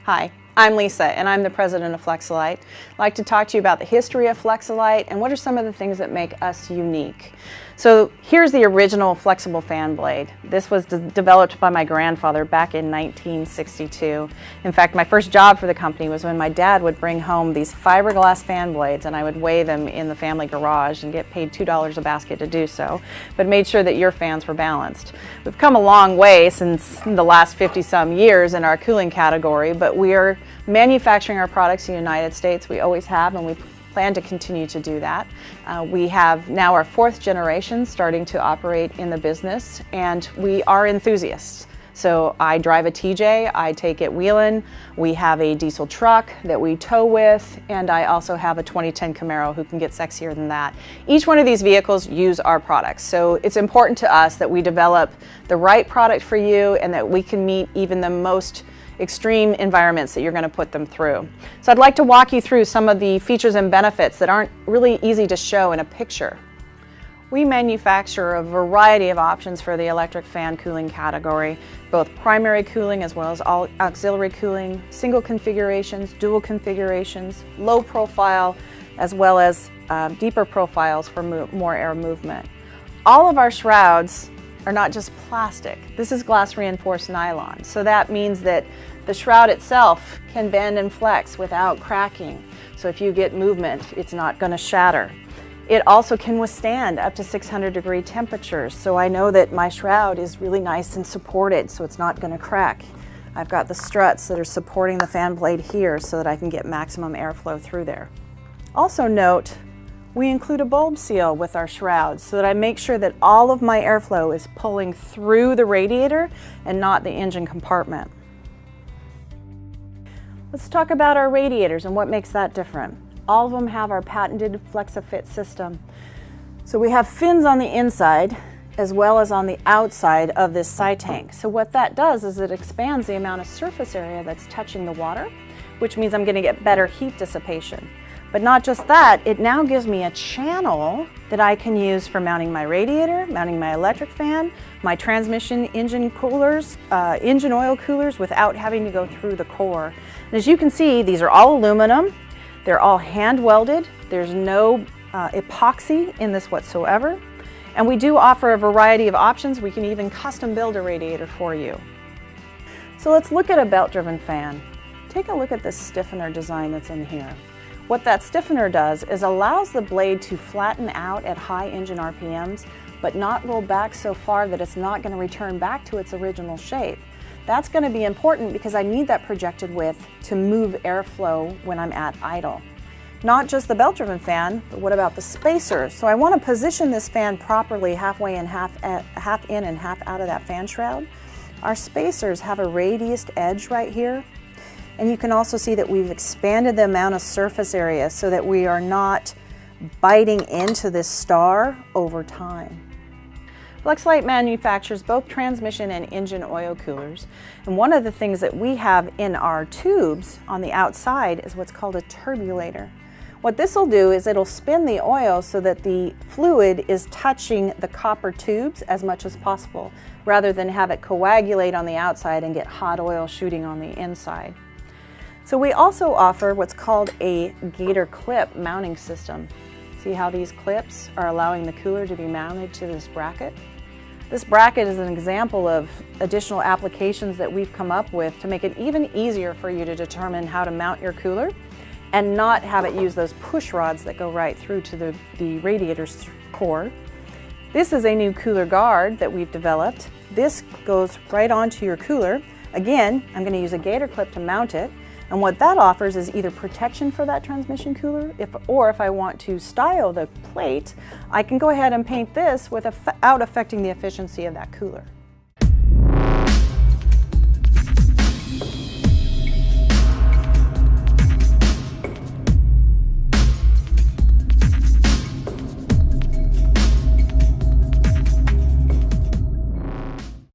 Hi, I'm Lisa and I'm the president of Flex-a-lite. I'd like to talk to you about the history of Flex-a-lite and what are some of the things that make us unique. So here's the original flexible fan blade. This was developed by my grandfather back in 1962. In fact, my first job for the company was when my dad would bring home these fiberglass fan blades and I would weigh them in the family garage and get paid $2 a basket to do so, but made sure that your fans were balanced. We've come a long way since the last 50 some years in our cooling category, but we are manufacturing our products in the United States. We always have, and we plan to continue to do that. We have now our 4th generation starting to operate in the business, and we are enthusiasts. So I drive a TJ, I take it wheeling, we have a diesel truck that we tow with, and I also have a 2010 Camaro who can get sexier than that. Each one of these vehicles use our products, so it's important to us that we develop the right product for you and that we can meet even the most extreme environments that you're going to put them through. So I'd like to walk you through some of the features and benefits that aren't really easy to show in a picture. We manufacture a variety of options for the electric fan cooling category, both primary cooling as well as all auxiliary cooling, single configurations, dual configurations, low profile, as well as deeper profiles for more air movement. All of our shrouds are not just plastic. This is glass reinforced nylon. So that means that the shroud itself can bend and flex without cracking. So if you get movement, it's not going to shatter. It also can withstand up to 600-degree temperatures. So I know that my shroud is really nice and supported, so it's not going to crack. I've got the struts that are supporting the fan blade here so that I can get maximum airflow through there. Also note, we include a bulb seal with our shrouds so that I make sure that all of my airflow is pulling through the radiator and not the engine compartment. Let's talk about our radiators and what makes that different. All of them have our patented Flex-a-fit system. So we have fins on the inside as well as on the outside of this side tank. So what that does is it expands the amount of surface area that's touching the water, which means I'm going to get better heat dissipation. But not just that, it now gives me a channel that I can use for mounting my radiator, mounting my electric fan, my transmission engine coolers, engine oil coolers without having to go through the core. And as you can see, these are all aluminum. They're all hand welded. There's no epoxy in this whatsoever. And we do offer a variety of options. We can even custom build a radiator for you. So let's look at a belt-driven fan. Take a look at this stiffener design that's in here. What that stiffener does is allows the blade to flatten out at high engine RPMs, but not roll back so far that it's not going to return back to its original shape. That's going to be important because I need that projected width to move airflow when I'm at idle. Not just the belt-driven fan, but what about the spacers? So I want to position this fan properly halfway in, half in and half out of that fan shroud. Our spacers have a radiused edge right here. And you can also see that we've expanded the amount of surface area so that we are not biting into this star over time. Flex-a-lite manufactures both transmission and engine oil coolers. And one of the things that we have in our tubes on the outside is what's called a turbulator. What this will do is it'll spin the oil so that the fluid is touching the copper tubes as much as possible, rather than have it coagulate on the outside and get hot oil shooting on the inside. So we also offer what's called a gator clip mounting system. See how these clips are allowing the cooler to be mounted to this bracket? This bracket is an example of additional applications that we've come up with to make it even easier for you to determine how to mount your cooler and not have it use those push rods that go right through to the radiator's core. This is a new cooler guard that we've developed. This goes right onto your cooler. Again, I'm going to use a gator clip to mount it. And what that offers is either protection for that transmission cooler, or if I want to style the plate, I can go ahead and paint this without affecting the efficiency of that cooler.